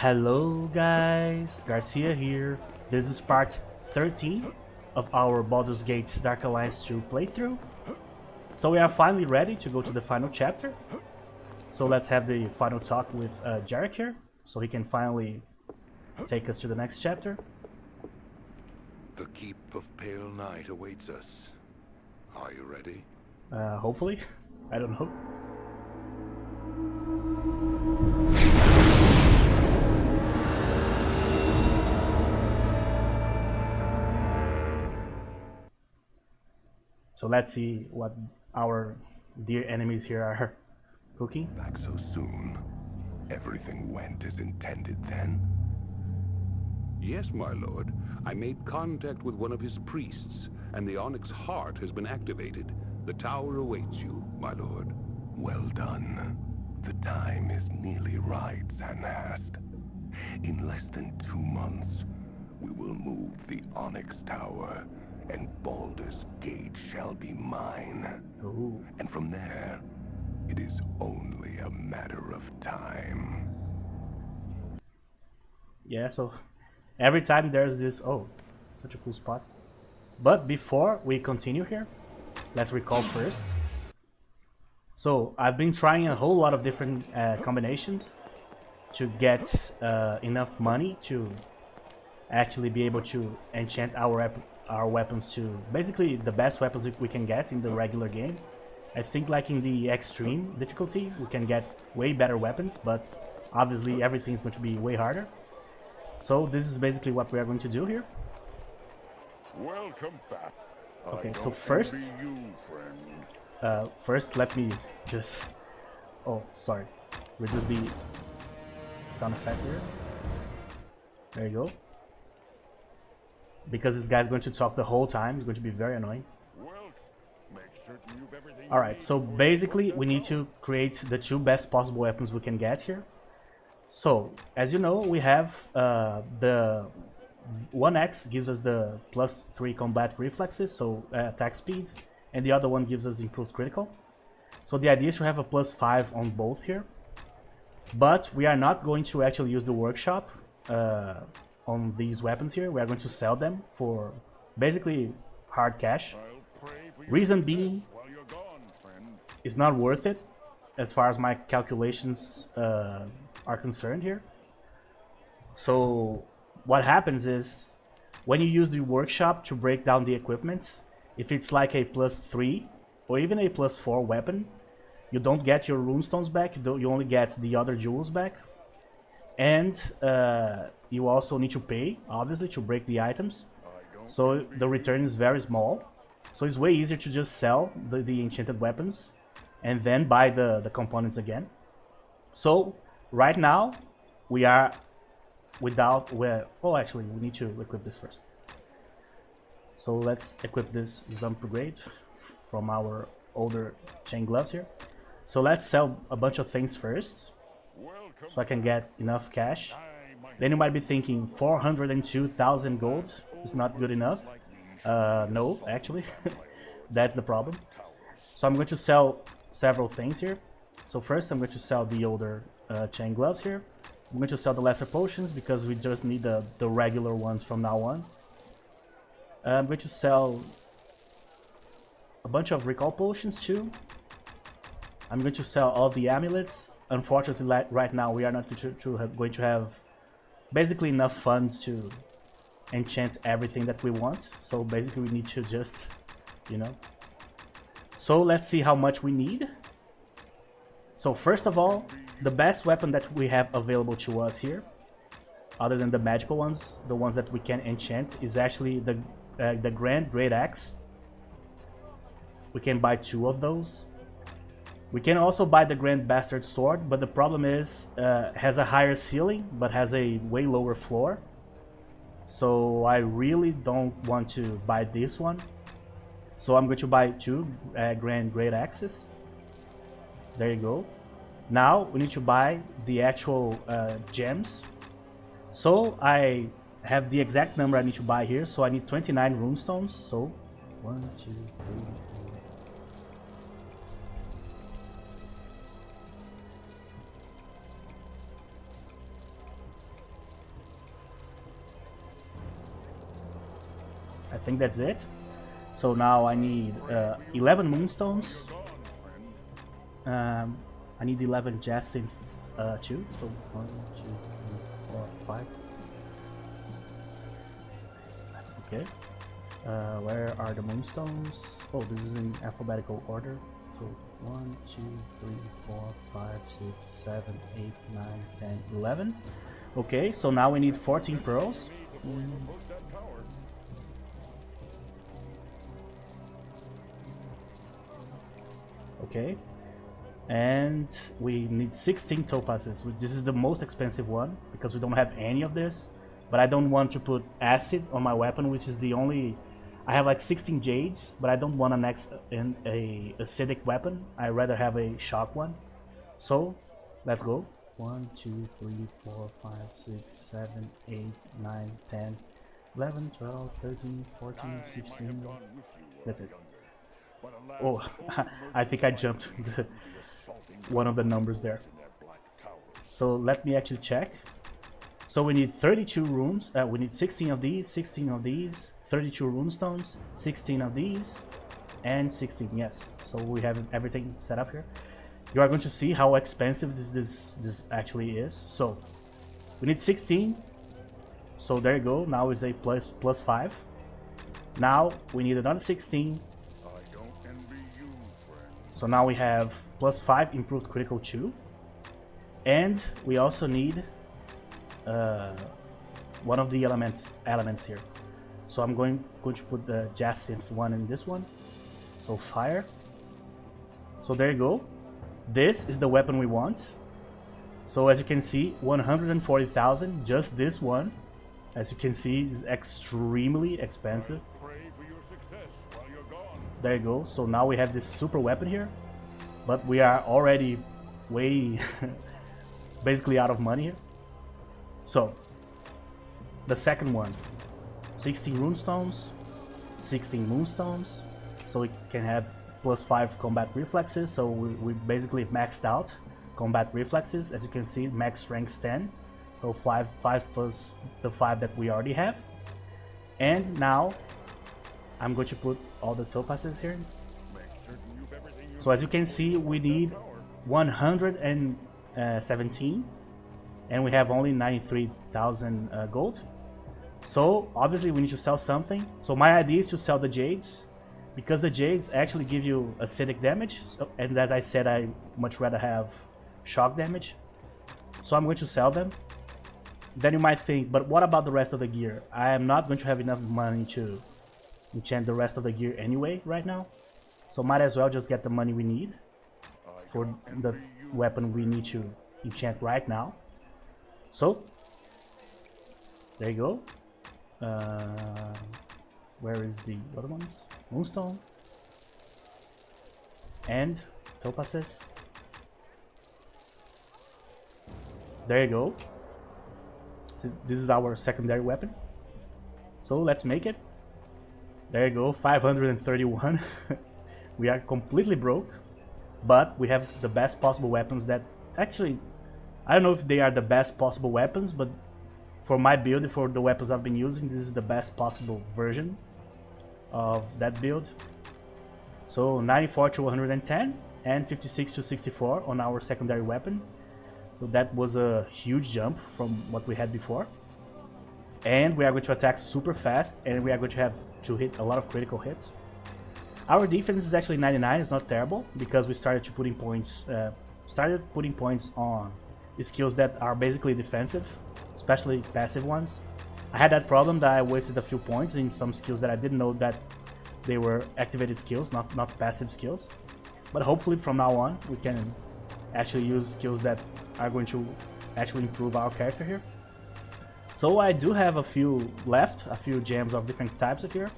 Hello guys, Garcia here. This is part 13 of our Baldur's Gate Dark Alliance 2 playthrough. So we are finally ready to go to the final chapter. So let's have the final talk with Jarek here, so he can finally take us to the next chapter. The Keep of Pale Night awaits us. Are you ready? Hopefully. I don't know. So let's see what our dear enemies here are cooking. Back so soon. Everything went as intended then? Yes, my lord. I made contact with one of his priests, and the Onyx Heart has been activated. The tower awaits you, my lord. Well done. The time is nearly right, Zanhast. In less than 2 months, we will move the Onyx Tower, and Baldur's Gate shall be mine. Ooh. And from there, it is only a matter of time. Yeah, so every time there's this... Oh, such a cool spot. But before we continue here, let's recall first. So I've been trying a whole lot of different combinations to get enough money to actually be able to enchant our weapons to basically the best weapons we can get in the regular game. I think like in the extreme difficulty we can get way better weapons, but obviously everything's going to be way harder. So this is basically what we are going to do here. Welcome back. Okay, so first, first let me just... Oh, sorry. Reduce the sound effect here. There you go. Because this guy's going to talk the whole time, it's going to be very annoying. Alright, so basically we need to create the 2 best possible weapons we can get here. So, as you know, we have the 1x gives us the +3 combat reflexes, so attack speed, and the other one gives us improved critical. So the idea is to have a +5 on both here. But we are not going to actually use the workshop on these weapons here. We are going to sell them for basically hard cash. Reason being, it's not worth it as far as my calculations are concerned here. So what happens is when you use the workshop to break down the equipment, if it's like a +3 or even a +4 weapon, you don't get your runestones back, you only get the other jewels back. And you also need to pay, obviously, to break the items. So the return is very small. So it's way easier to just sell the enchanted weapons and then buy the components again. So right now we are without... Oh, actually, we need to equip this first. So let's equip this Zump Brigade from our older chain gloves here. So let's sell a bunch of things first, so I can get enough cash. Then you might be thinking 402,000 gold is not good enough. No, actually, that's the problem. So I'm going to sell several things here. So first I'm going to sell the older chain gloves here. I'm going to sell the lesser potions because we just need the regular ones from now on. I'm going to sell a bunch of recall potions too. I'm going to sell all the amulets. Unfortunately, right now we are not going to have basically enough funds to enchant everything that we want. So basically we need to just, you know. So let's see how much we need. So first of all, the best weapon that we have available to us here, other than the magical ones, the ones that we can enchant, is actually the Grand Great Axe. We can buy 2 of those. We can also buy the Grand Bastard Sword, but the problem is has a higher ceiling but has a way lower floor. So I really don't want to buy this one. So I'm going to buy 2 Grand Great Axes. There you go. Now we need to buy the actual gems. So I have the exact number I need to buy here. So I need 29 runestones. So 1, 2, 3, 4. I think that's it. So now I need 11 moonstones. I need 11 jacinths too. So 1, 2, 3, 4, 5. Okay. Where are the moonstones? Oh, this is in alphabetical order. So 1, 2, 3, 4, 5, 6, 7, 8, 9, 10, 11. Okay, so now we need 14 pearls. Okay. And we need 16 topazes. This is the most expensive one because we don't have any of this. But I don't want to put acid on my weapon, which is the only... I have like 16 jades, but I don't want an acidic weapon. I rather have a shock one. So, let's go. 1, 2, 3, 4, 5, 6, 7, 8, 9, 10, 11, 12, 13, 14, 16. That's it. Oh, I think I jumped one of the numbers there. So let me actually check. So we need 32 rooms. We need 16 of these, 16 of these, 32 runestones, 16 of these, and 16. Yes. So we have everything set up here. You are going to see how expensive this actually is. So we need 16. So there you go. Now it's a plus 5. Now we need another 16. So now we have plus 5 improved critical 2. And we also need one of the elements here. So I'm going to put the jacinth one in this one. So fire. So there you go. This is the weapon we want. So as you can see, 140,000, just this one. As you can see, is extremely expensive. There you go. So now we have this super weapon here, but we are already way basically out of money here. So the second one, 16 runestones, 16 moonstones, so we can have plus 5 combat reflexes. So we basically maxed out combat reflexes. As you can see, max strength 10, so 5 plus the 5 that we already have. And now I'm going to put all the topazes here. So as you can see, we need 117, and we have only 93,000 gold. So obviously we need to sell something. So my idea is to sell the jades, because the jades actually give you acidic damage, and as I said, I much rather have shock damage. So I'm going to sell them. Then you might think, but what about the rest of the gear? I am not going to have enough money to enchant the rest of the gear anyway right now, so might as well just get the money we need for the weapon we need to enchant right now. So there you go. Where is the other ones? Moonstone and topazes. There you go. This is our secondary weapon, so let's make it. There you go, 531. We are completely broke, but we have the best possible weapons that actually, I don't know if they are the best possible weapons, but for my build, for the weapons I've been using, this is the best possible version of that build. So 94 to 110 and 56 to 64 on our secondary weapon. So that was a huge jump from what we had before. And we are going to attack super fast, and we are going to have to hit a lot of critical hits. Our defense is actually 99, it's not terrible, because we started putting points on skills that are basically defensive, especially passive ones. I had that problem that I wasted a few points in some skills that I didn't know that they were activated skills, not passive skills. But hopefully from now on we can actually use skills that are going to actually improve our character here. So I do have a few left, a few gems of different types of here,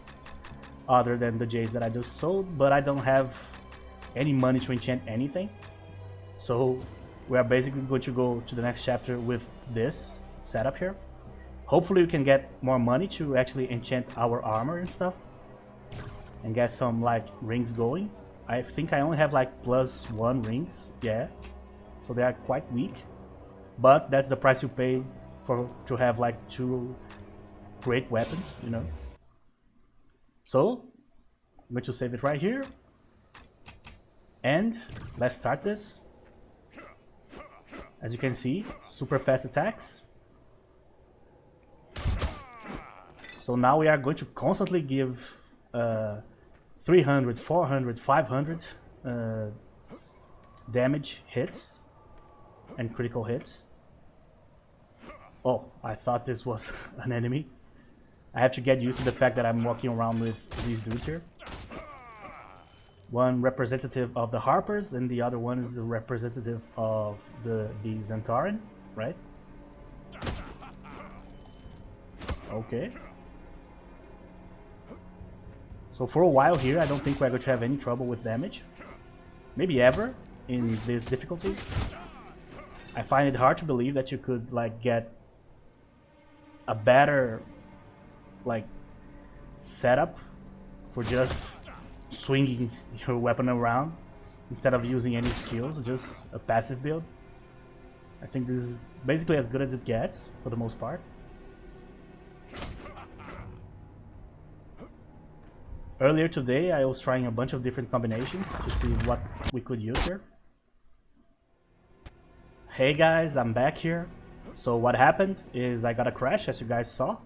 other than the jades that I just sold, but I don't have any money to enchant anything. So we are basically going to go to the next chapter with this setup here. Hopefully we can get more money to actually enchant our armor and stuff, and get some like rings going. I think I only have like +1 rings, yeah, so they are quite weak, but that's the price you pay to have like 2 great weapons, you know. So I'm going to save it right here. And let's start this. As you can see, super fast attacks. So now we are going to constantly give 300, 400, 500 damage hits and critical hits. Oh, I thought this was an enemy. I have to get used to the fact that I'm walking around with these dudes here. One representative of the Harpers and the other one is the representative of the Zentarin, right? Okay. So for a while here, I don't think we're going to have any trouble with damage. Maybe ever in this difficulty. I find it hard to believe that you could like get a better like setup for just swinging your weapon around instead of using any skills, just a passive build. I think this is basically as good as it gets for the most part. Earlier today I was trying a bunch of different combinations to see what we could use here. Hey guys, I'm back here. So what happened is I got a crash, as you guys saw.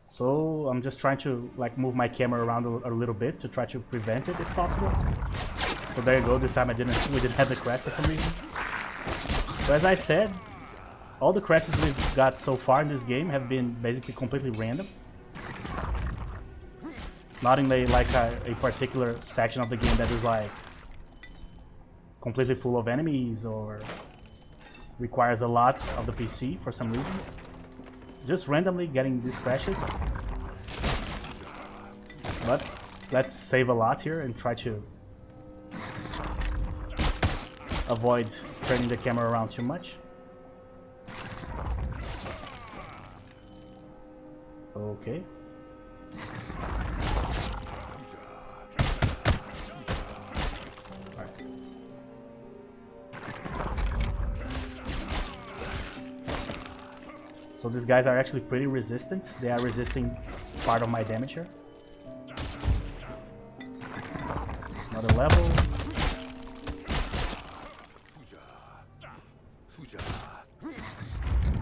So I'm just trying to like move my camera around a little bit to try to prevent it if possible. So there you go, this time we didn't have the crash for some reason. So as I said, all the crashes we've got so far in this game have been basically completely random. Not in a particular section of the game that is like completely full of enemies or requires a lot of the PC for some reason. Just randomly getting these crashes. But let's save a lot here and try to avoid turning the camera around too much. Okay. So these guys are actually pretty resistant. They are resisting part of my damage here. Another level.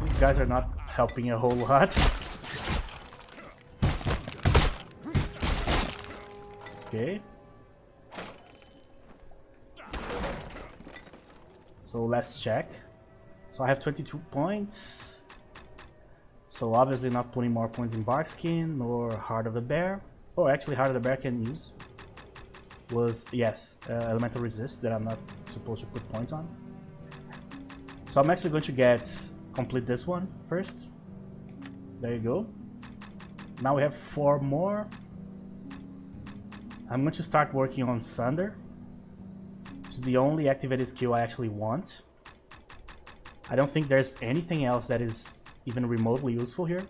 These guys are not helping a whole lot. Okay. So let's check. So I have 22 points. So obviously not putting more points in Barkskin or Heart of the Bear. Oh, actually Heart of the Bear can use. Was, yes, Elemental Resist that I'm not supposed to put points on. So I'm actually going to complete this one first. There you go. Now we have 4 more. I'm going to start working on Sunder, which is the only activated skill I actually want. I don't think there's anything else that is even remotely useful here.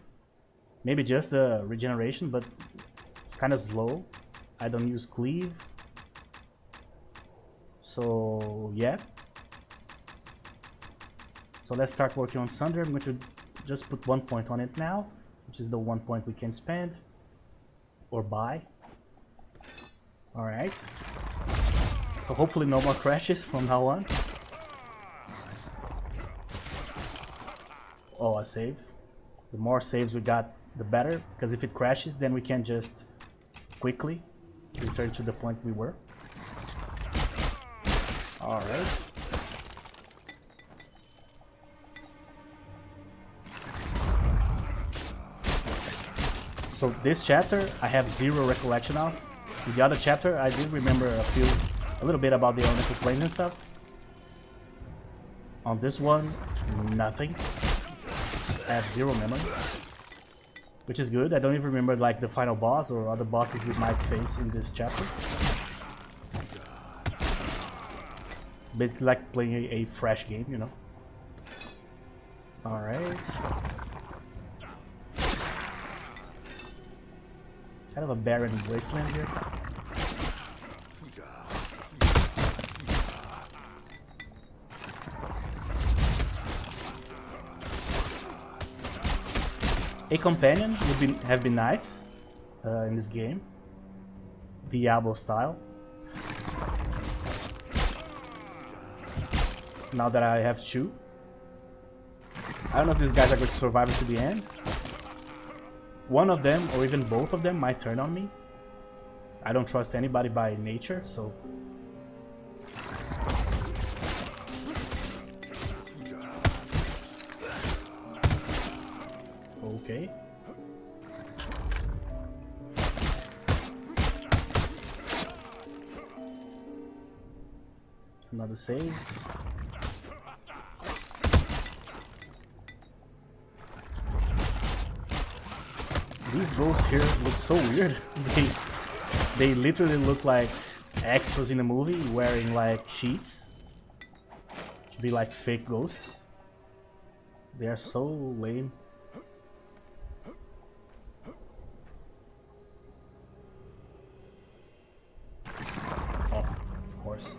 Maybe just the regeneration, but it's kind of slow. I don't use cleave. So yeah. So let's start working on Sunder. I'm going to just put 1 point on it now, which is the 1 point we can spend or buy. Alright. So hopefully no more crashes from now on. Oh, a save. The more saves we got, the better, because if it crashes, then we can just quickly return to the point we were. Alright. So this chapter I have 0 recollection of. In the other chapter I did remember a little bit about the elemental planes and stuff. On this one, nothing. I have 0 memory, which is good. I don't even remember like the final boss or other bosses we might face in this chapter. Basically like playing a fresh game, you know. Alright. Kind of a barren wasteland here. A companion would have been nice in this game. Diablo style. Now that I have two. I don't know if these guys are going to survive to the end. One of them, or even both of them, might turn on me. I don't trust anybody by nature, so... Okay. Another save. These ghosts here look so weird. They literally look like extras in a movie wearing like sheets to be like fake ghosts. They are so lame. Oh, of course.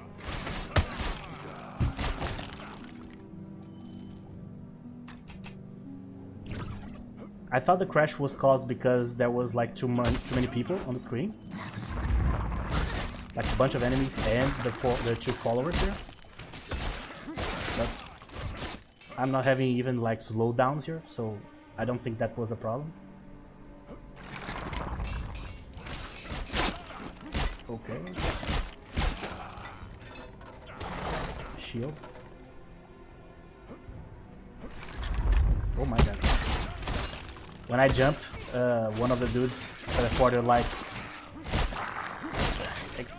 I thought the crash was caused because there was like too many people on the screen, like a bunch of enemies and the two followers here. But I'm not having even like slowdowns here, so I don't think that was a problem. Okay. Shield. Oh my god. When I jumped, one of the dudes teleported like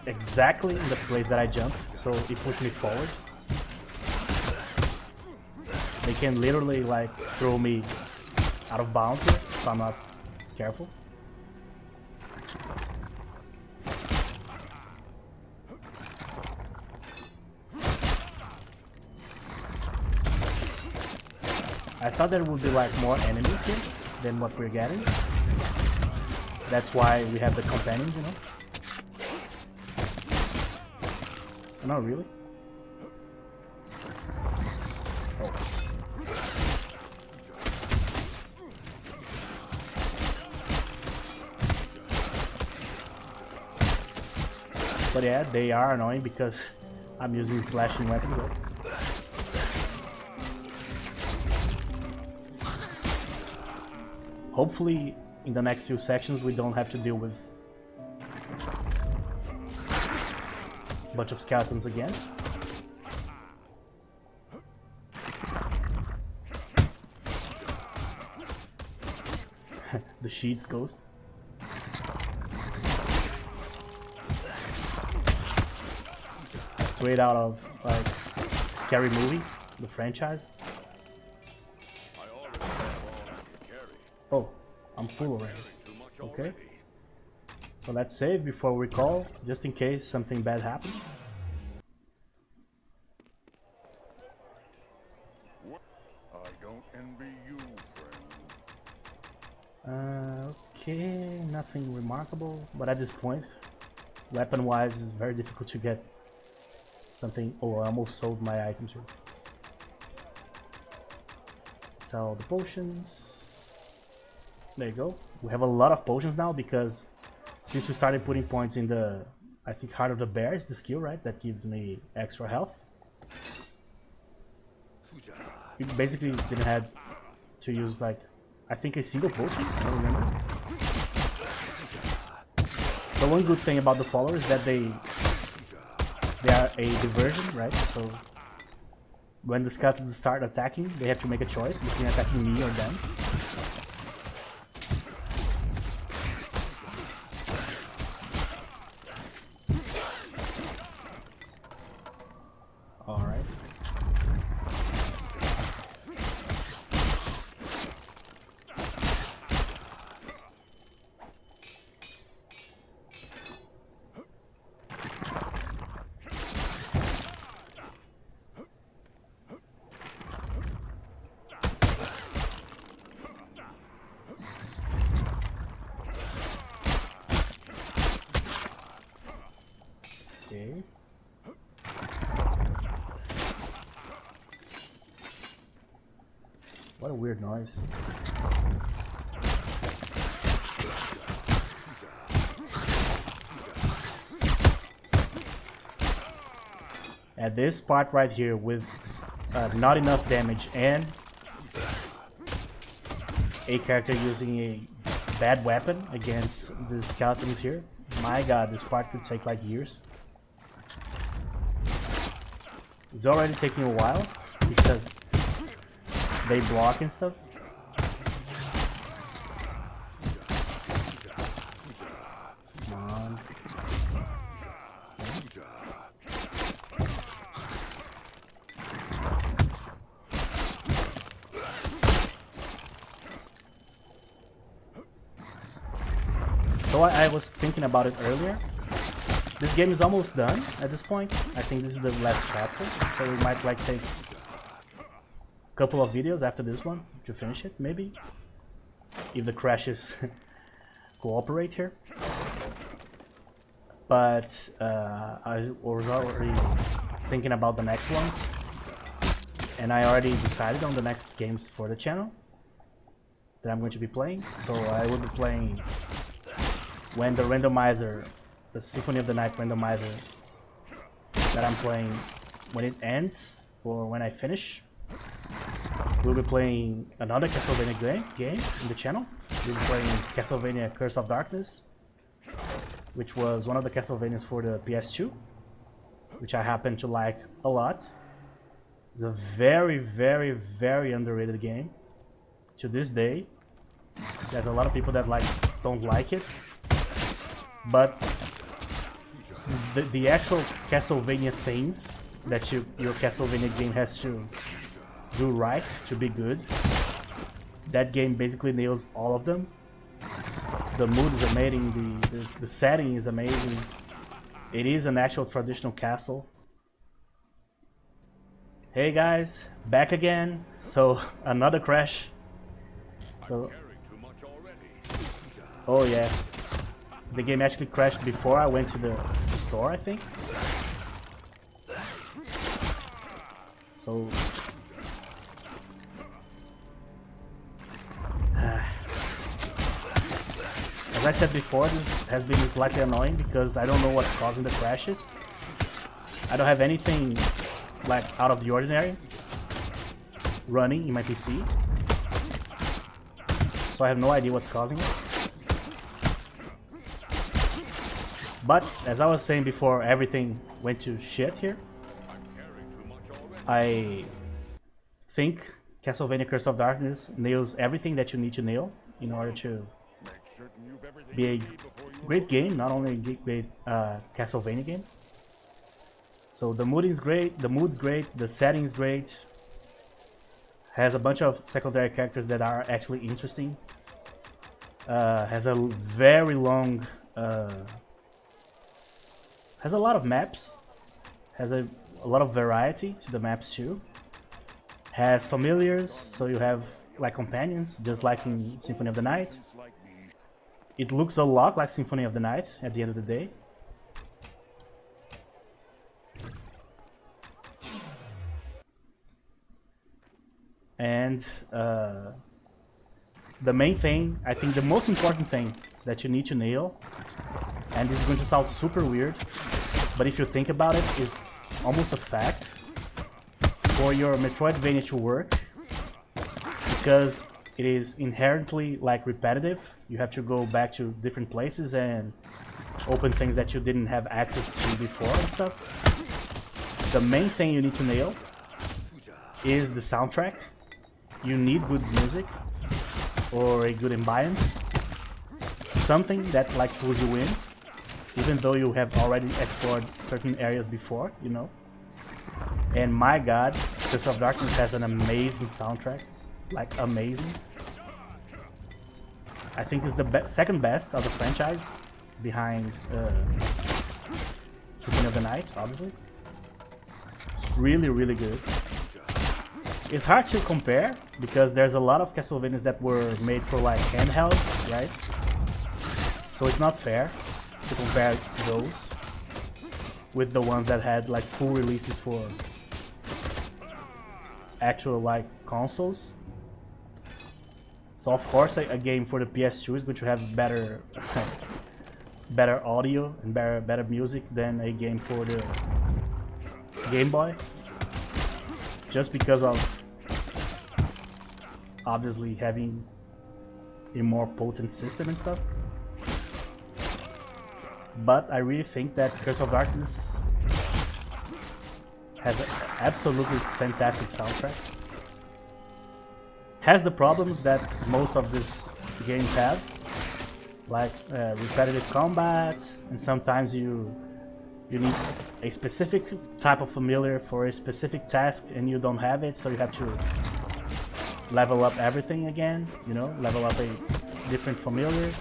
exactly in the place that I jumped, so it pushed me forward. They can literally like throw me out of bounds here if I'm not careful. I thought there would be like more enemies here than what we're getting. That's why we have the companions, you know? Not really. Oh. But yeah, they are annoying because I'm using slashing weapons. Right? Hopefully, in the next few sections, we don't have to deal with a bunch of skeletons again. The sheets ghost. Straight out of like Scary Movie, the franchise. Oh, I'm full already. Okay. So let's save before we call, just in case something bad happens. I don't envy you, friend. Okay, nothing remarkable, but at this point, weapon-wise, it's very difficult to get something. Oh, I almost sold my items here. Sell the potions. There you go. We have a lot of potions now because since we started putting points in the, I think Heart of the Bear is the skill, right? That gives me extra health. We basically didn't have to use like, I think a single potion, I don't remember. The one good thing about the followers is that they are a diversion, right? So when the skeletons start attacking, they have to make a choice between attacking me or them. Alright. Okay. What a weird noise. At this part right here with not enough damage and a character using a bad weapon against the skeletons here, my god, this part could take like years. It's already taking a while because they block and stuff. Come on. So I was thinking about it earlier. This game is almost done at this point. I think this is the last chapter, so we might like take a couple of videos after this one to finish it, maybe, if the crashes cooperate here. But I was already thinking about the next ones, and I already decided on the next games for the channel that I'm going to be playing. So I will be playing when the randomizer, the Symphony of the Night randomizer that I'm playing, when it ends or when I finish. We'll be playing another Castlevania game in the channel. We'll be playing Castlevania Curse of Darkness, which was one of the Castlevanias for the PS2, which I happen to like a lot. It's a very, very, very underrated game. To this day, there's a lot of people that don't like it, but the actual Castlevania things that your Castlevania game has to do right to be good, that game basically nails all of them. The mood is amazing, the setting is amazing. It is an actual traditional castle. Hey guys, back again. So another crash. So, oh yeah, the game actually crashed before I went to the store, I think. So as I said before, this has been slightly annoying because I don't know what's causing the crashes. I don't have anything like out of the ordinary running in my PC, so I have no idea what's causing it. But as I was saying before, everything went to shit here. I think Castlevania Curse of Darkness nails everything that you need to nail in order to be a great game, not only a great Castlevania game. So the mood is great, the setting is great. Has a bunch of secondary characters that are actually interesting. Has a very long, has a lot of maps. Has a lot of variety to the maps too. Has familiars, so you have like companions, just like in Symphony of the Night. It looks a lot like Symphony of the Night at the end of the day. And the main thing, I think the most important thing that you need to nail, and this is going to sound super weird, but if you think about it, is almost a fact for your Metroidvania to work, because it is inherently like repetitive. You have to go back to different places and open things that you didn't have access to before and stuff. The main thing you need to nail is the soundtrack. You need good music or a good ambience, something that like pulls you in, even though you have already explored certain areas before, you know. And my god, Curse of Darkness has an amazing soundtrack, like amazing. I think it's the second best of the franchise, behind Symphony of the Night, obviously. It's really, really good. It's hard to compare because there's a lot of Castlevanias that were made for like handhelds, right? So it's not fair to compare those with the ones that had like full releases for actual like consoles. So of course a game for the PS2 is going to have better better audio and better music than a game for the Game Boy, just because of obviously having a more potent system and stuff. But I really think that Curse of Darkness has an absolutely fantastic soundtrack. Has the problems that most of these games have, like repetitive combat, and sometimes you need a specific type of familiar for a specific task and you don't have it, so you have to level up everything again, you know, level up a different familiar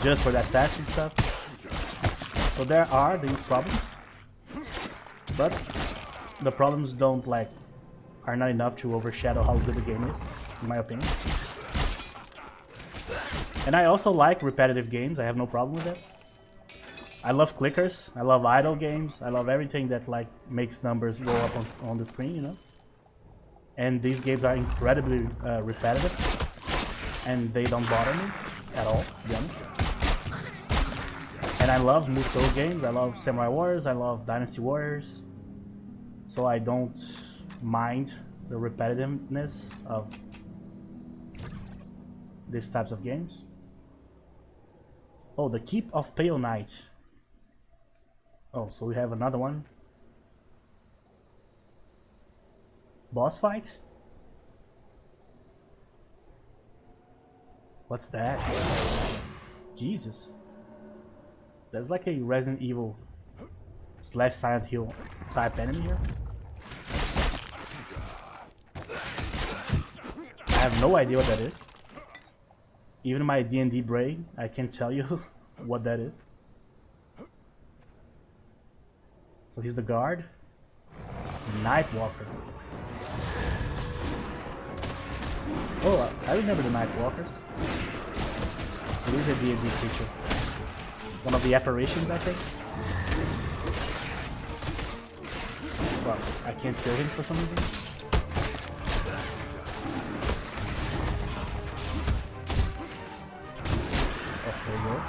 just for that task and stuff. So there are these problems, but the problems are not enough to overshadow how good the game is, in my opinion. And I also like repetitive games, I have no problem with it. I love clickers, I love idle games, I love everything that like makes numbers go up on the screen, you know. And these games are incredibly repetitive, and they don't bother me at all, to be honest. And I love Musou games, I love Samurai Warriors, I love Dynasty Warriors, so I don't mind the repetitiveness of these types of games. Oh, the Keep of Pale Knight. Oh, so we have another one. Boss fight? What's that? Jesus. There's like a Resident Evil / Silent Hill type enemy here. I have no idea what that is. Even my D&D brain, I can't tell you what that is. So he's the guard. Nightwalker. Oh, I remember the Nightwalkers. It is a D&D creature. One of the apparitions, I think. Well, I can't kill him for some reason. Oh, there we go.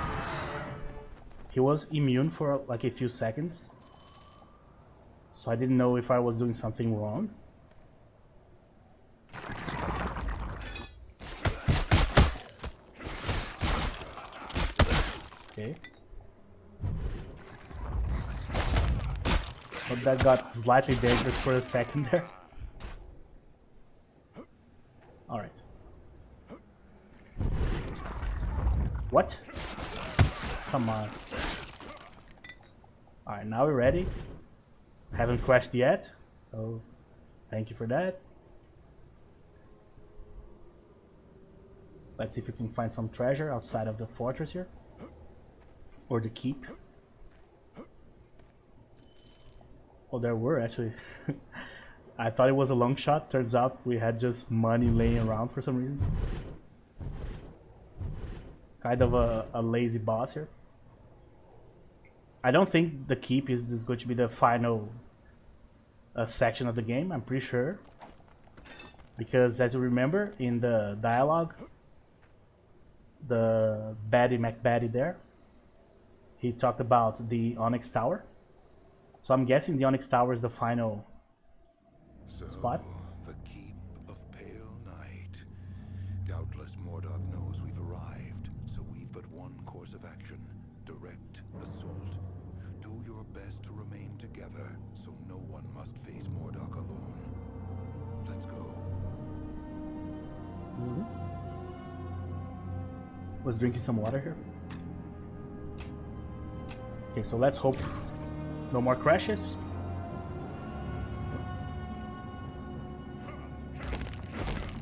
He was immune for like a few seconds. So I didn't know if I was doing something wrong. Okay. But that got slightly dangerous for a second there. Alright. What? Come on. Alright, now we're ready. Haven't crashed yet, so thank you for that. Let's see if we can find some treasure outside of the fortress here. Or the keep. Oh, there were actually. I thought it was a long shot. Turns out we had just money laying around for some reason. Kind of a lazy boss here. I don't think the keep is going to be the final section of the game. I'm pretty sure. Because as you remember in the dialogue, the baddie McBaddie there, he talked about the Onyx Tower. So I'm guessing the Onyx Tower is the final spot. The Keep of Pale Night. Doubtless Mordok knows we've arrived, so we've but one course of action. Direct assault. Do your best to remain together, so no one must face Mordok alone. Let's go. Was drinking some water here. Okay, so let's hope no more crashes.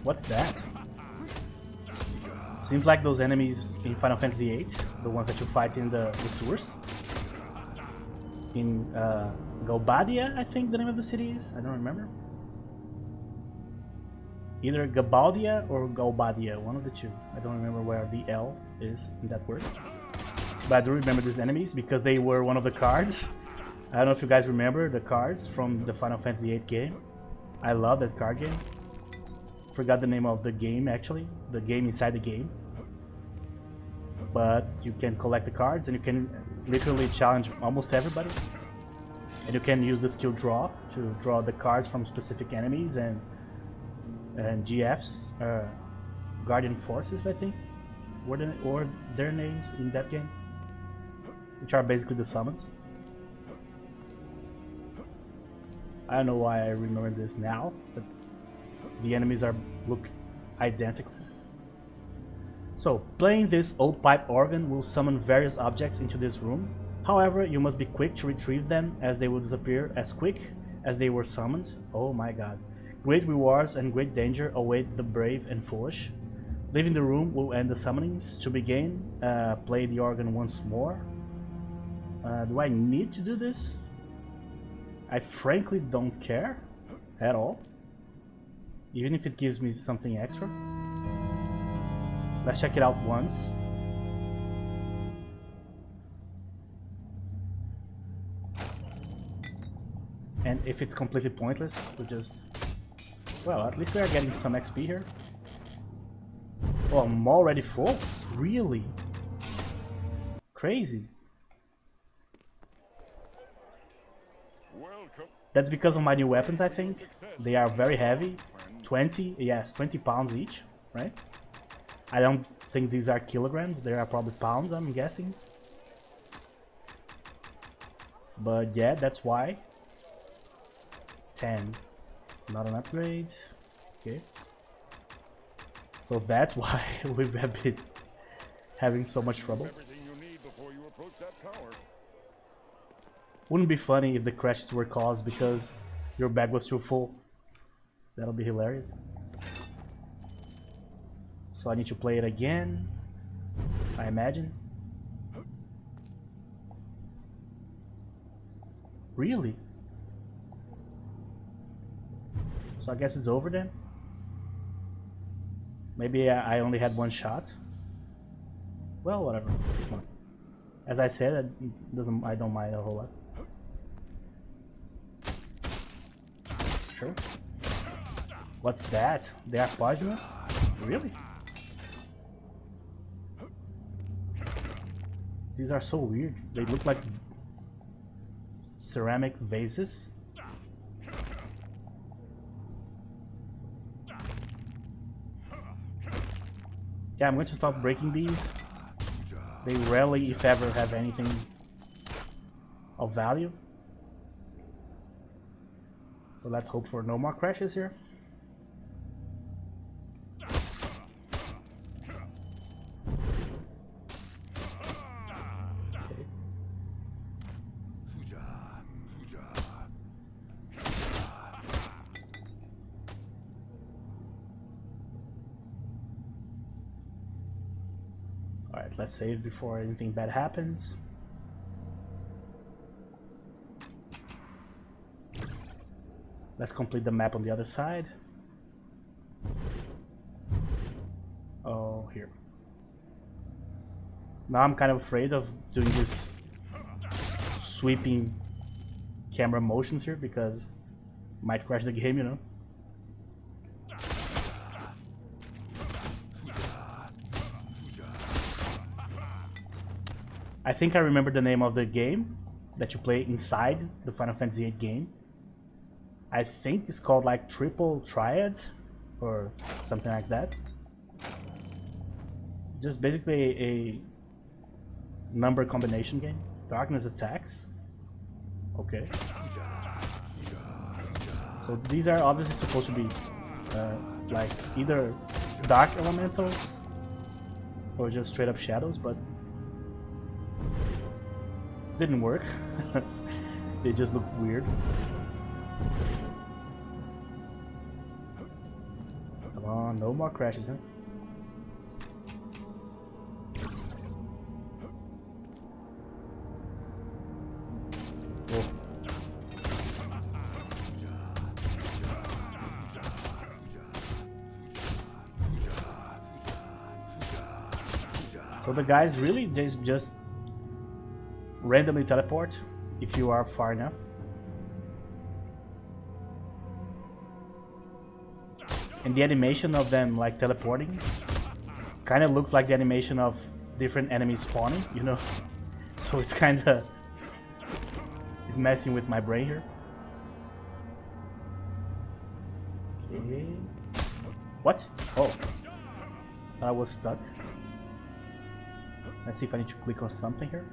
What's that? Seems like those enemies in Final Fantasy VIII, the ones that you fight in the sewers. In Galbadia, I think the name of the city is. I don't remember. Either Gabaldia or Galbadia, one of the two. I don't remember where the L is in that word. But I do remember these enemies because they were one of the cards. I don't know if you guys remember the cards from the Final Fantasy VIII game. I love that card game. Forgot the name of the game actually. The game inside the game. But you can collect the cards and you can literally challenge almost everybody. And you can use the skill draw to draw the cards from specific enemies and GFs, Guardian Forces, I think, or their names in that game, which are basically the summons. I don't know why I remember this now, but the enemies look identical. So, playing this old pipe organ will summon various objects into this room. However, you must be quick to retrieve them, as they will disappear as quick as they were summoned. Oh my god. Great rewards and great danger await the brave and foolish. Leaving the room will end the summonings. To begin, play the organ once more. Do I need to do this? I frankly don't care at all, even if it gives me something extra. Let's check it out once. And if it's completely pointless, we just... Well, at least we are getting some XP here. Oh, I'm already full? Really? Crazy. That's because of my new weapons, I think. They are very heavy. 20 pounds each, right? I don't think these are kilograms. They are probably pounds, I'm guessing. But yeah, that's why. 10. Not an upgrade. Okay. So that's why we've been having so much trouble. Wouldn't be funny if the crashes were caused because your bag was too full. That'll be hilarious. So I need to play it again, I imagine. Really? So I guess it's over then? Maybe I only had one shot? Well, whatever. Come on. As I said, I don't mind a whole lot. Sure. What's that? They are poisonous? Really? These are so weird. They look like ceramic vases. Yeah, I'm going to stop breaking these. They rarely, if ever, have anything of value. So let's hope for no more crashes here. Alright, let's save before anything bad happens. Let's complete the map on the other side. Oh, here. Now I'm kind of afraid of doing this sweeping camera motions here because it might crash the game, you know. I think I remember the name of the game that you play inside the Final Fantasy VIII game. I think it's called like Triple Triad or something like that. Just basically a number combination game. Darkness attacks. Okay. So these are obviously supposed to be like either dark elementals or just straight up shadows, but didn't work. They just look weird. Come on, no more crashes, huh? Whoa. So the guys really just randomly teleport if you are far enough. And the animation of them like teleporting kind of looks like the animation of different enemies spawning, you know. So it's It's messing with my brain here. Okay. What? Oh. I was stuck. Let's see if I need to click on something here.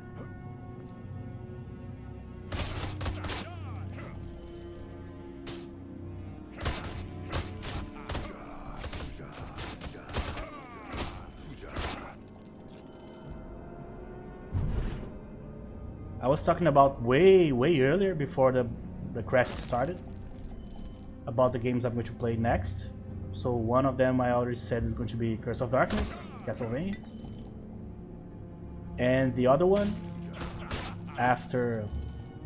I was talking about way earlier before the crash started about the games I'm going to play next. So one of them I already said is going to be Curse of Darkness, Castlevania. And the other one, after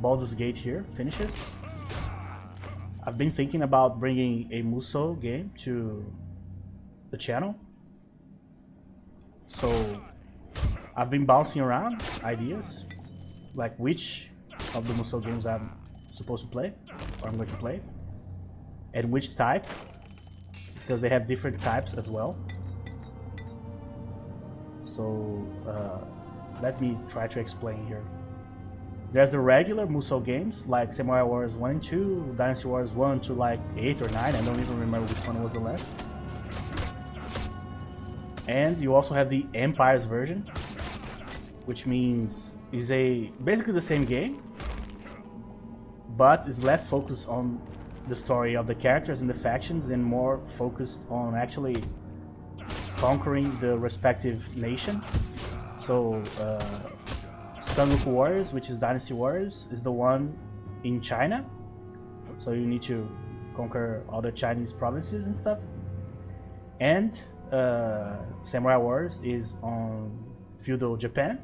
Baldur's Gate here finishes, I've been thinking about bringing a Musou game to the channel. So I've been bouncing around ideas, like which of the Musou games I'm supposed to play, or I'm going to play, and which type, because they have different types as well. So let me try to explain here. There's the regular Musou games like Samurai Warriors 1 and 2, Dynasty Warriors 1 to like 8 or 9, I don't even remember which one was the last. And you also have the Empire's version, which means is basically the same game, but is less focused on the story of the characters and the factions and more focused on actually conquering the respective nation. So Sengoku Warriors, which is Dynasty Warriors, is the one in China. So you need to conquer all the Chinese provinces and stuff. And Samurai Warriors is on feudal Japan.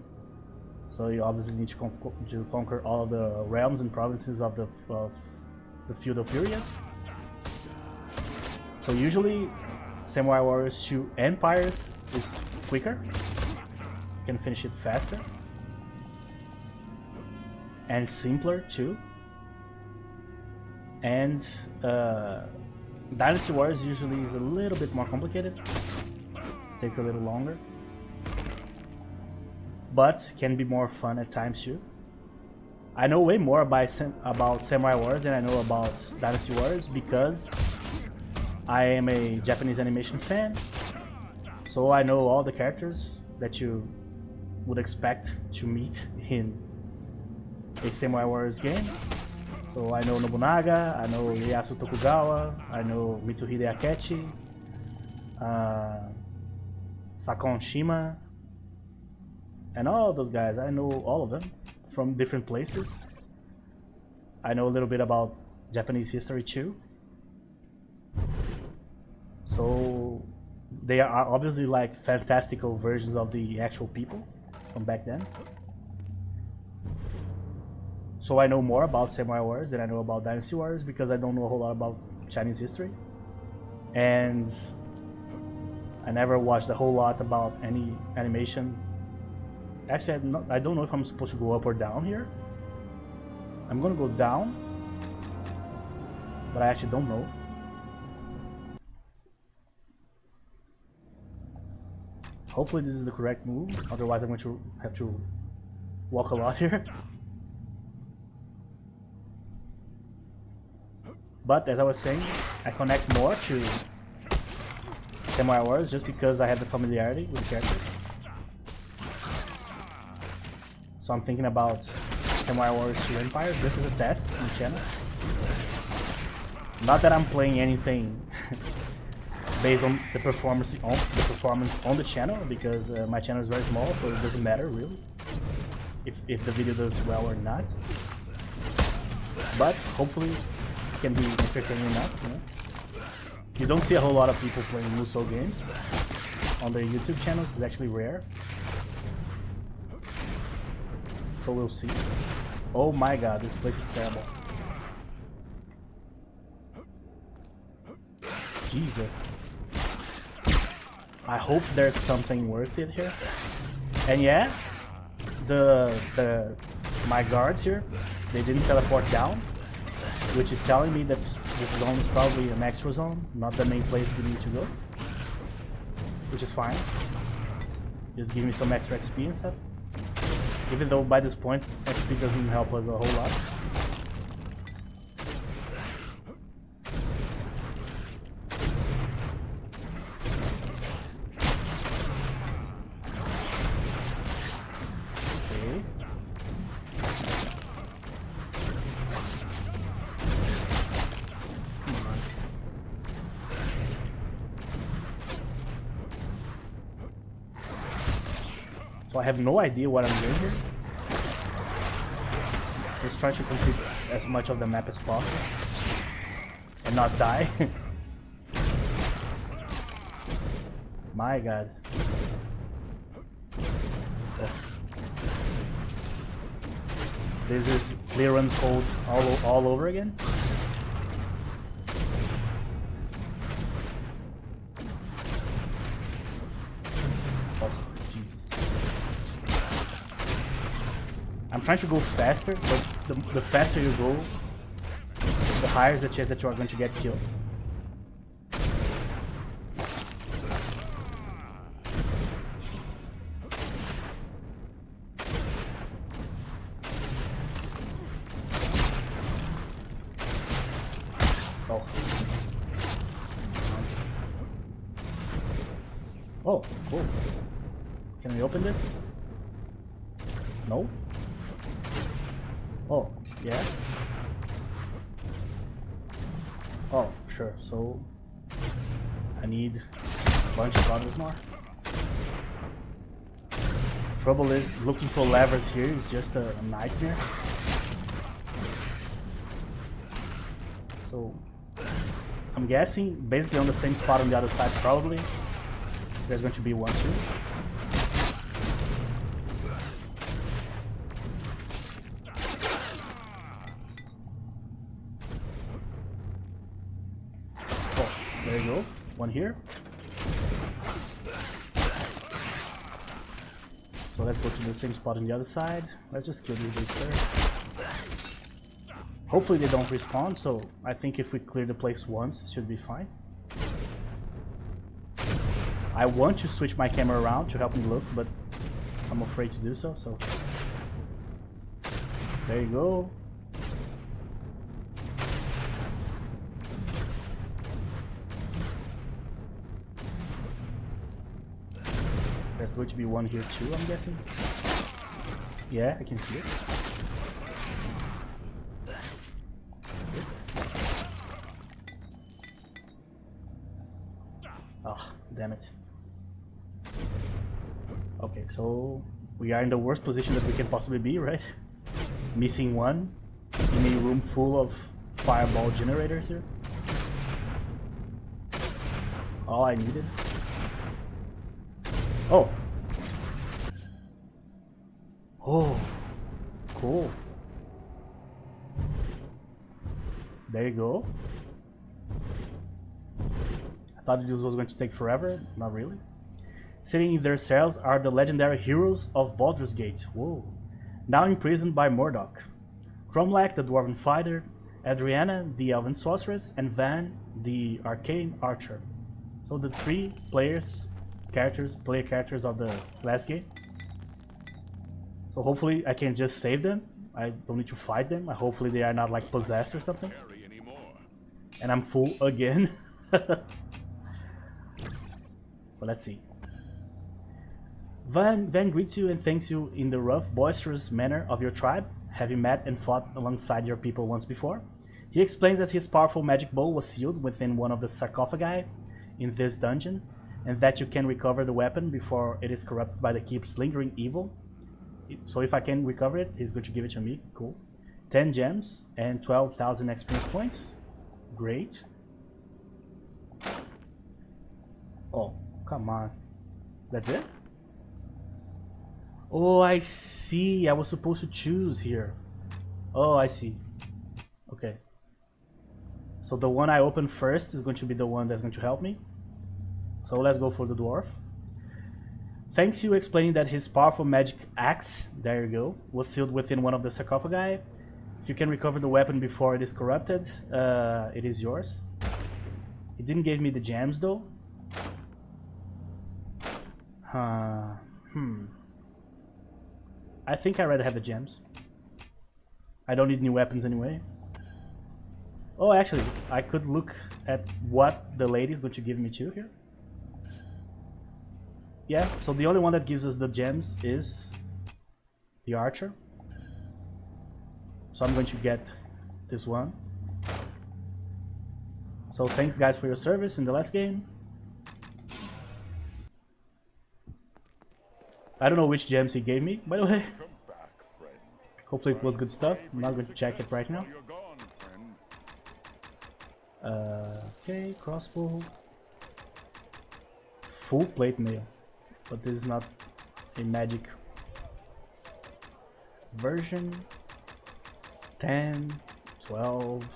So you obviously need to conquer all the realms and provinces of the feudal period. So usually Samurai Warriors 2 Empires is quicker. You can finish it faster. And simpler too. And Dynasty Warriors usually is a little bit more complicated. Takes a little longer. But can be more fun at times too. I know way more about Samurai Warriors than I know about Dynasty Warriors because I am a Japanese animation fan. So I know all the characters that you would expect to meet in a Samurai Warriors game. So I know Nobunaga, I know Ieyasu Tokugawa, I know Mitsuhide Akechi, Sakon Shima, and all those guys. I know all of them from different places. I know a little bit about Japanese history too. So they are obviously like fantastical versions of the actual people from back then. So I know more about Samurai Warriors than I know about Dynasty Warriors because I don't know a whole lot about Chinese history. And I never watched a whole lot about any animation. Actually, I don't know if I'm supposed to go up or down here. I'm gonna go down, but I actually don't know. Hopefully this is the correct move, otherwise I'm going to have to walk a lot here. But as I was saying, I connect more to Samurai Warriors just because I have the familiarity with the characters. So I'm thinking about Samurai Warriors 2 Empire. This is a test on the channel. Not that I'm playing anything based on the performance on the channel, because my channel is very small, so it doesn't matter really if the video does well or not. But hopefully it can be entertaining enough. You know? You don't see a whole lot of people playing Musou games on their YouTube channels. It's actually rare. So we'll see. Oh my god, this place is terrible. Jesus. I hope there's something worth it here. And yeah, my guards here, they didn't teleport down, which is telling me that this zone is probably an extra zone, not the main place we need to go. Which is fine. Just give me some extra XP and stuff. Even though by this point, XP doesn't help us a whole lot. So I have no idea what I'm doing here. Just try to complete as much of the map as possible and not die. My god. Oh. This is clearance hold all over again. Oh, Jesus. I'm trying to go faster, but the faster you go, the higher is the chance that you are going to get killed. Oh. Oh, cool. Can we open this? No? Oh, yeah? Oh, sure. So I need a bunch of others more. Trouble is, looking for levers here is just a nightmare. So I'm guessing basically on the same spot on the other side probably. There's going to be one too. Oh, there you go. One here. So let's go to the same spot on the other side. Let's just kill these guys first. Hopefully they don't respawn, so I think if we clear the place once, it should be fine. I want to switch my camera around to help me look, but I'm afraid to do so, so... There you go. There's going to be one here too, I'm guessing. Yeah, I can see it. Oh, damn it. Okay, so we are in the worst position that we can possibly be, right? Missing one in a room full of fireball generators here. All I needed. Oh. Oh. Cool. There you go. I thought this was going to take forever. Not really. Sitting in their cells are the legendary heroes of Baldur's Gate. Whoa. Now imprisoned by Murdoch. Cromlech, the Dwarven Fighter, Adriana, the Elven Sorceress, and Van, the Arcane Archer. So the three player characters of the last game. So hopefully I can just save them. I don't need to fight them. Hopefully they are not like possessed or something. And I'm full again. So let's see. Van greets you and thanks you in the rough, boisterous manner of your tribe, having met and fought alongside your people once before. He explains that his powerful magic bow was sealed within one of the sarcophagi in this dungeon, and that you can recover the weapon before it is corrupted by the keep's lingering evil. So if I can recover it, he's going to give it to me. Cool. 10 gems and 12,000 experience points. Great. Oh, come on. That's it? Oh, I see. I was supposed to choose here. Oh, I see. Okay. So the one I open first is going to be the one that's going to help me. So let's go for the dwarf. Thanks you explaining that his powerful magic axe, there you go, was sealed within one of the sarcophagi. If you can recover the weapon before it is corrupted, it is yours. It didn't give me the gems though. I think I rather have the gems. I don't need new weapons anyway. Oh, actually, I could look at what the lady's going to give me too here. Yeah, so the only one that gives us the gems is the archer. So I'm going to get this one. So thanks guys for your service in the last game. I don't know which gems he gave me, by the way. Come back, friend. Hopefully it was good stuff. I'm not going to check it right now. While you're gone, friend. Okay, crossbow. Full plate mail. But this is not a magic version. 10, 12.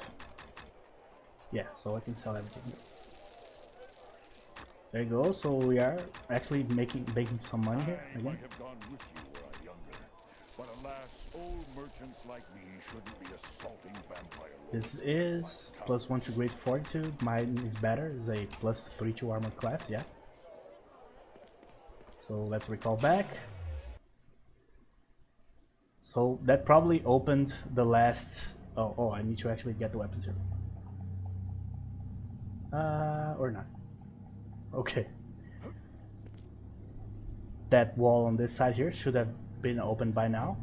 Yeah, so I can sell everything. There you go. So we are actually making some money here I again. might have gone with you were I younger, but alas, old merchants like me shouldn't be assaulting vampire lords. This is +1 to great fortitude. Mine is better. It's a +3 to armor class. Yeah. So let's recall back. So that probably opened the last. Oh, I need to actually get the weapons here. Or not. Okay. That wall on this side here should have been opened by now.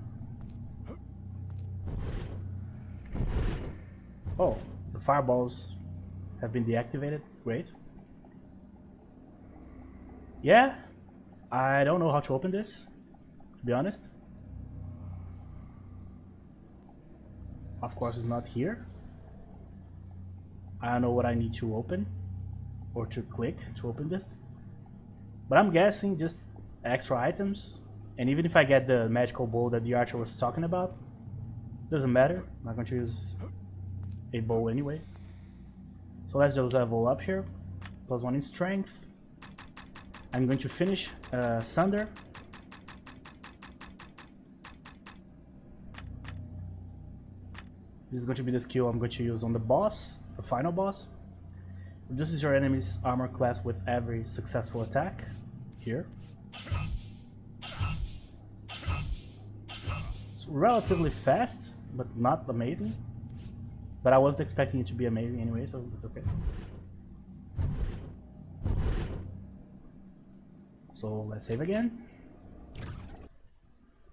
Oh, the fireballs have been deactivated. Great. Yeah, I don't know how to open this, to be honest. Of course, it's not here. I don't know what I need to open or to click to open this. But I'm guessing just extra items. And even if I get the magical bow that the archer was talking about, doesn't matter. I'm not going to use a bow anyway. So let's just level up here. +1 in strength. I'm going to finish Sunder. This is going to be the skill I'm going to use on the boss, the final boss. Reduces your enemy's armor class with every successful attack. Here. It's relatively fast, but not amazing. But I wasn't expecting it to be amazing anyway, so it's okay. So let's save again.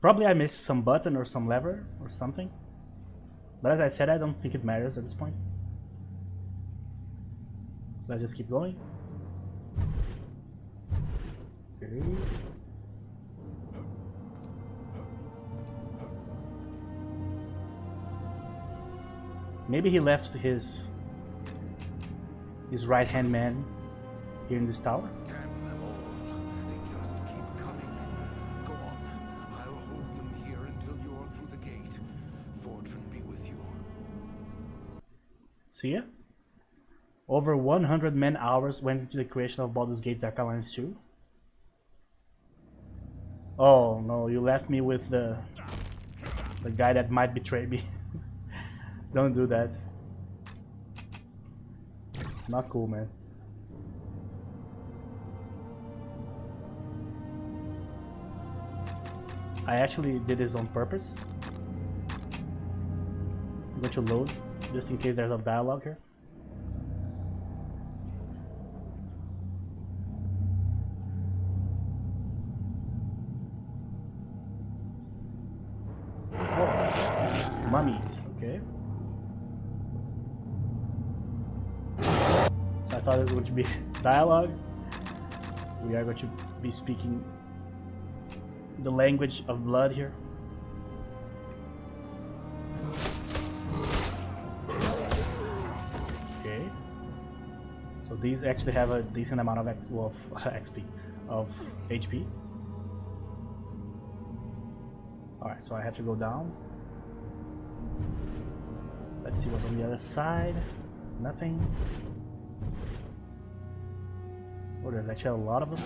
Probably I missed some button or some lever or something. But as I said, I don't think it matters at this point. So let's just keep going. Okay. Maybe he left his right-hand man here in this tower. Damn them all. They just keep coming. Go on. I'll hold them here until you're through the gate. Fortune be with you. See ya. Over 100 man-hours went into the creation of Baldur's Gate Dark Alliance 2. Oh no, you left me with the guy that might betray me. Don't do that. Not cool, man. I actually did this on purpose. I'm going to load, just in case there's a dialogue here. Oh, mummies, okay. So I thought it was going to be dialogue. We are going to be speaking the language of blood here. Okay. So these actually have a decent amount of XP, of HP. Alright, so I have to go down. Let's see what's on the other side. Nothing. Oh, there's actually a lot of them.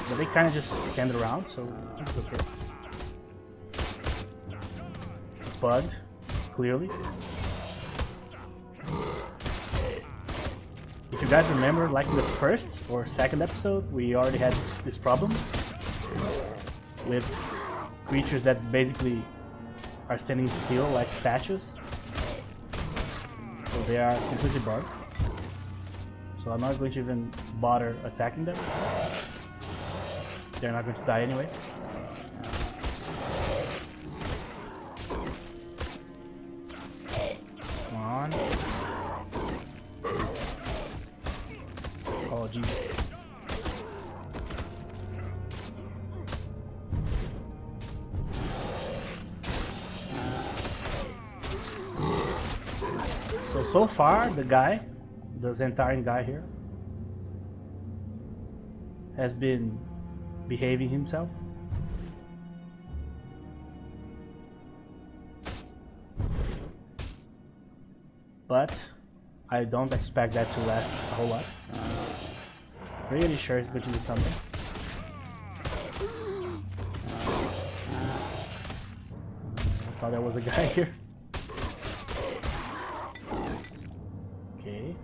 But they kind of just stand around, so it's okay. It's bugged, clearly. If you guys remember, like in the first or second episode, we already had this problem with creatures that basically are standing still like statues. So they are completely bugged. So I'm not going to even bother attacking them. They're not going to die anyway. Come on. Oh, Jesus. So far, the guy, the Zentarian guy here, has been behaving himself. But I don't expect that to last a whole lot. Pretty sure he's going to do something. I thought there was a guy here. Okay.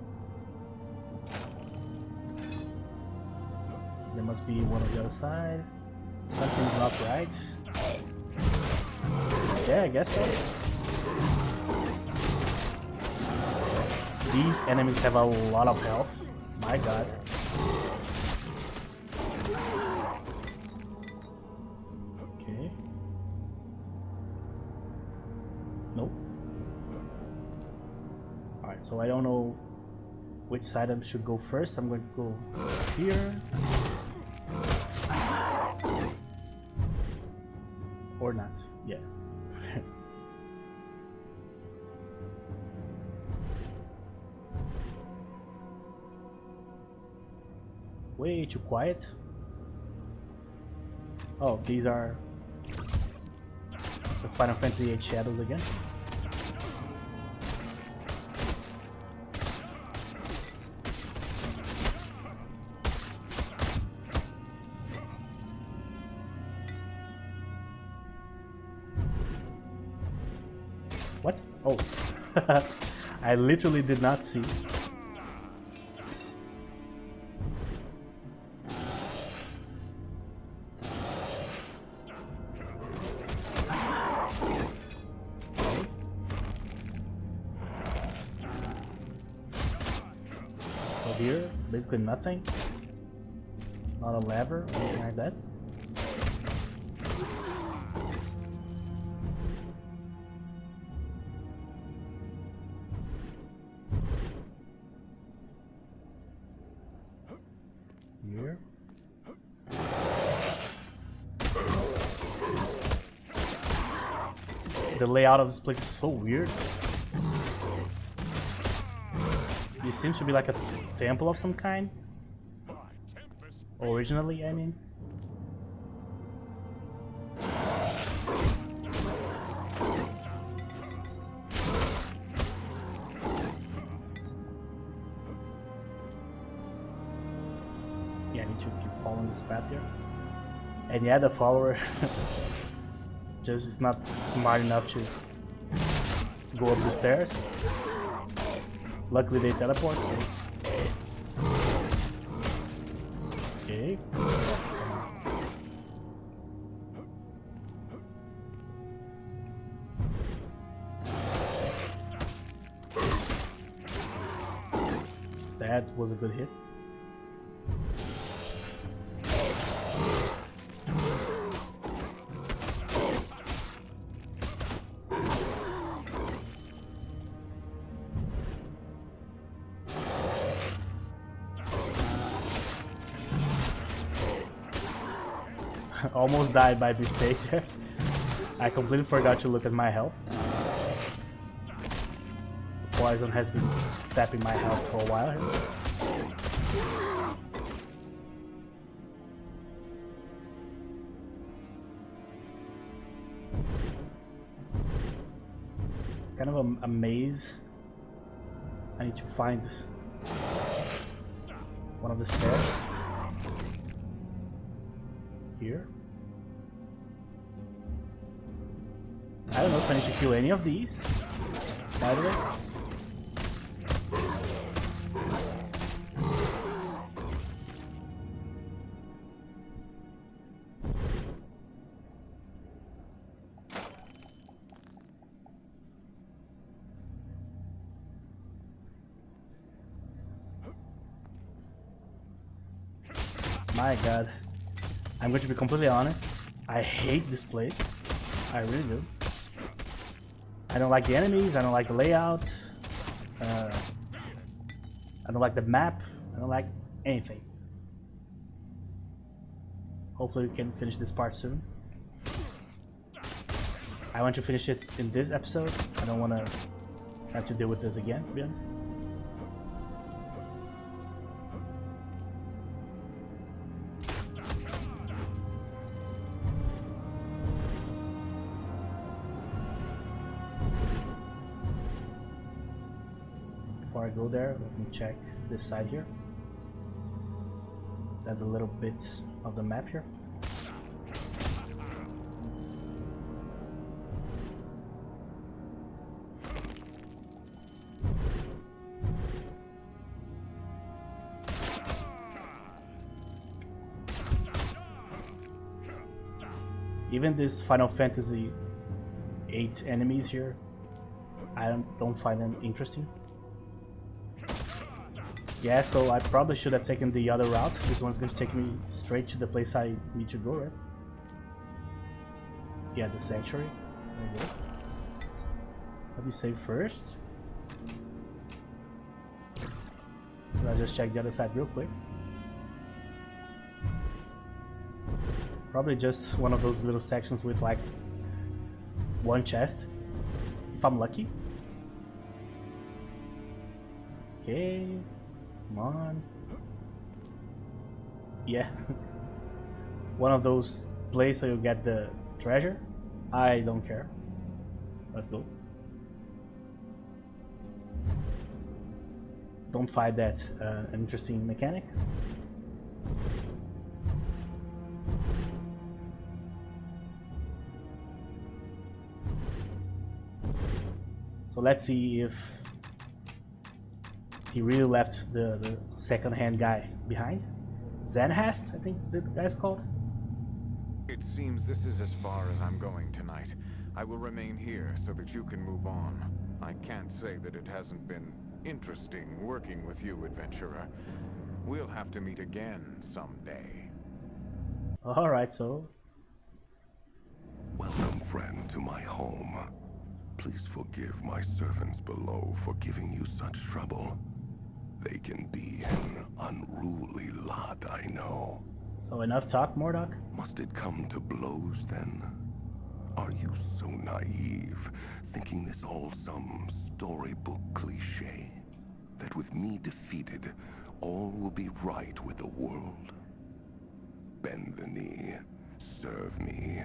There must be one on the other side. Something's not right. Yeah, I guess so. These enemies have a lot of health. My god. Okay. Nope. Alright, so I don't know which side I should go first. I'm going to go here. Or not. Yeah. Way too quiet. Oh, these are the Final Fantasy VIII shadows again. What? Oh. I literally did not see. Here, basically nothing. Not a lever or anything like that. Here. The layout of this place is so weird. This seems to be like a temple of some kind. Originally, I mean. Yeah, I need to keep following this path here. And yeah, the follower just is not smart enough to go up the stairs. Luckily they teleport, so... Okay. That was a good hit. Almost died by mistake there. I completely forgot to look at my health. The poison has been sapping my health for a while here. It's kind of a maze. I need to find one of the stairs. Here. I don't know if I need to kill any of these, by the way. My god. I'm going to be completely honest. I hate this place. I really do. I don't like the enemies. I don't like the layout. I don't like the map. I don't like anything. Hopefully we can finish this part soon. I want to finish it in this episode. I don't want to have to deal with this again, to be honest. Before I go there, let me check this side here. There's a little bit of the map here. Even this Final Fantasy VIII enemies here, I don't find them interesting. Yeah, so I probably should have taken the other route. This one's going to take me straight to the place I need to go, right? Yeah, the sanctuary. There we go. So let me save first. So I'll just check the other side real quick. Probably just one of those little sections with like one chest, if I'm lucky. Okay, come on. Yeah, one of those places so you get the treasure. I don't care. Let's go. Don't find that an interesting mechanic. So let's see if he really left the second-hand guy behind. Zenhast, I think the guy's called. It seems this is as far as I'm going tonight. I will remain here so that you can move on. I can't say that it hasn't been interesting working with you, adventurer. We'll have to meet again someday. Alright, so... Welcome, friend, to my home. Please forgive my servants below for giving you such trouble. They can be an unruly lot, I know. So enough talk, Mordok? Must it come to blows, then? Are you so naive, thinking this all some storybook cliché? That with me defeated, all will be right with the world? Bend the knee, serve me,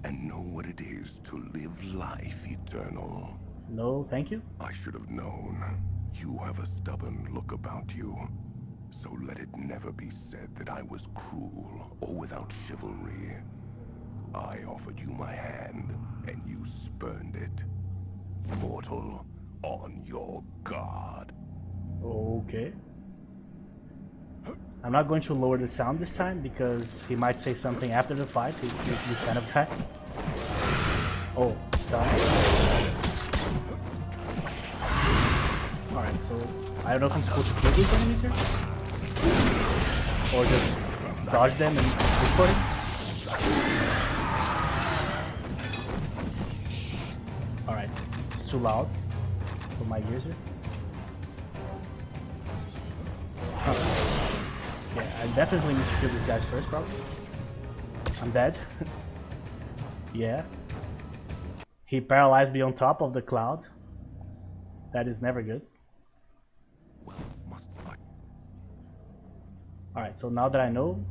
and know what it is to live life eternal. No, thank you. I should have known. You have a stubborn look about you. So let it never be said that I was cruel or without chivalry. I offered you my hand, and you spurned it. Mortal, on your guard. Okay. I'm not going to lower the sound this time because he might say something after the fight. He's this kind of guy. Oh, stun. Alright, so I don't know if I'm supposed to kill these enemies here. Or just dodge them and look for him. Alright, it's too loud for my ears here. Yeah, I definitely need to kill these guys first, probably. I'm dead. Yeah. He paralyzed me on top of the cloud. That is never good. Well, must I? Alright, so now that I know,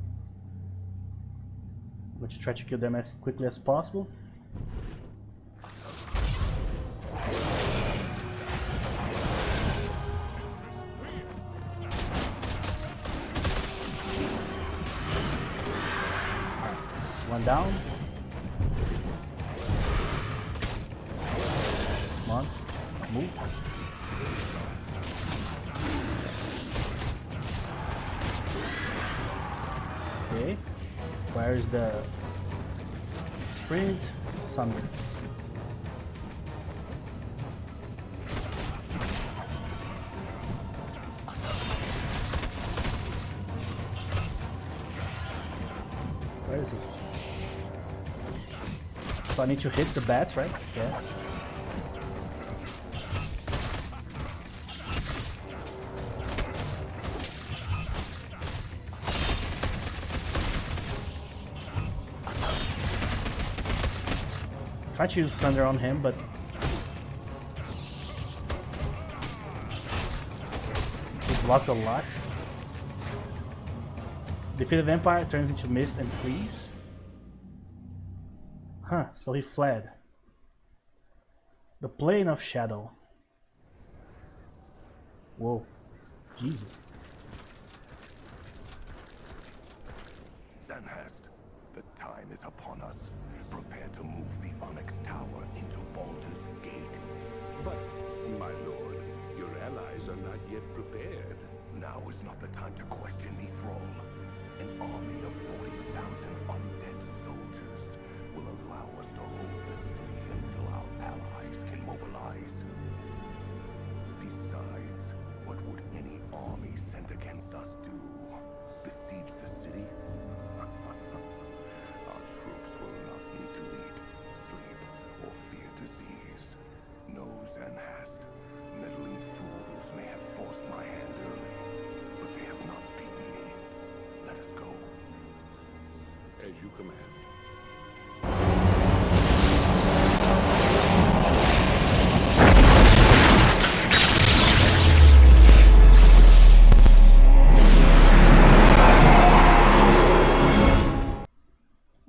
I'm going to try to kill them as quickly as possible. One down. Come on, move. Okay, where is the sprint? Sunder. Where is he? So I need to hit the bats, right? Yeah. Try to use Thunder on him, but blocks a lot. Defeated vampire turns into mist and flees. Huh, so he fled. The plane of shadow. Whoa. Jesus. Zanhast, the time is upon us. Prepare to move the Onyx Tower into Baldur's Gate. But, my lord, your allies are not yet prepared. Now is not the time to question me, Thrall. An army of 40,000 undead soldiers will allow us to hold the city until our allies can mobilize. Besides, what would any army sent against us do? Besiege the city? Our troops will not need to eat, sleep, or fear disease. No, Zanhast, meddling fools may have forced my hand early, but they have not beaten me. Let us go. As you command.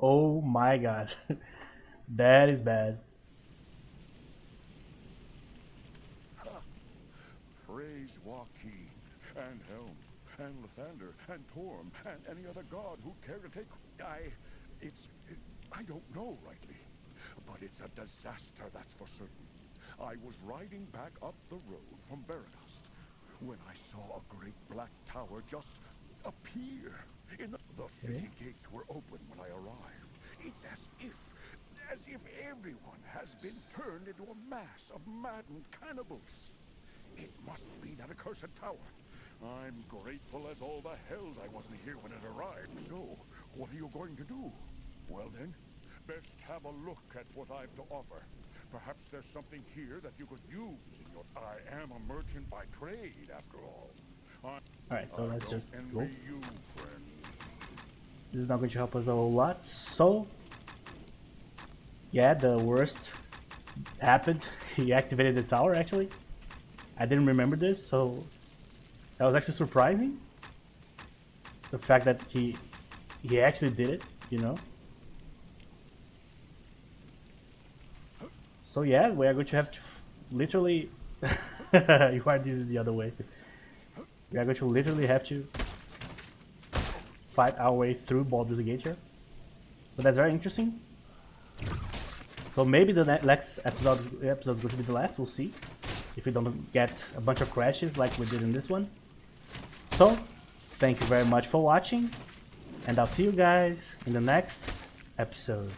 Oh my god. That is bad. Praise Joaquin, and Helm, and Lathander, and Torm, and any other god who care to take... I don't know rightly, but it's a disaster, that's for certain. I was riding back up the road from Baradust when I saw a great black tower just appear. The city gates were open when I arrived. It's as if everyone has been turned into a mass of maddened cannibals. It must be that accursed tower. I'm grateful as all the hells I wasn't here when it arrived. So, what are you going to do? Well then, best have a look at what I've to offer. Perhaps there's something here that you could use in your... I am a merchant by trade, after all. Alright, so let's just go. You, friend. This is not going to help us a whole lot. So, yeah, the worst happened. He activated the tower, actually. I didn't remember this, so that was actually surprising. The fact that he actually did it, you know. So yeah, we are going to have to literally... You are doing it the other way. We are going to literally have to fight our way through Baldur's Gate here. But that's very interesting. So maybe the next episode is going to be the last, we'll see. If we don't get a bunch of crashes like we did in this one. So, thank you very much for watching. And I'll see you guys in the next episode.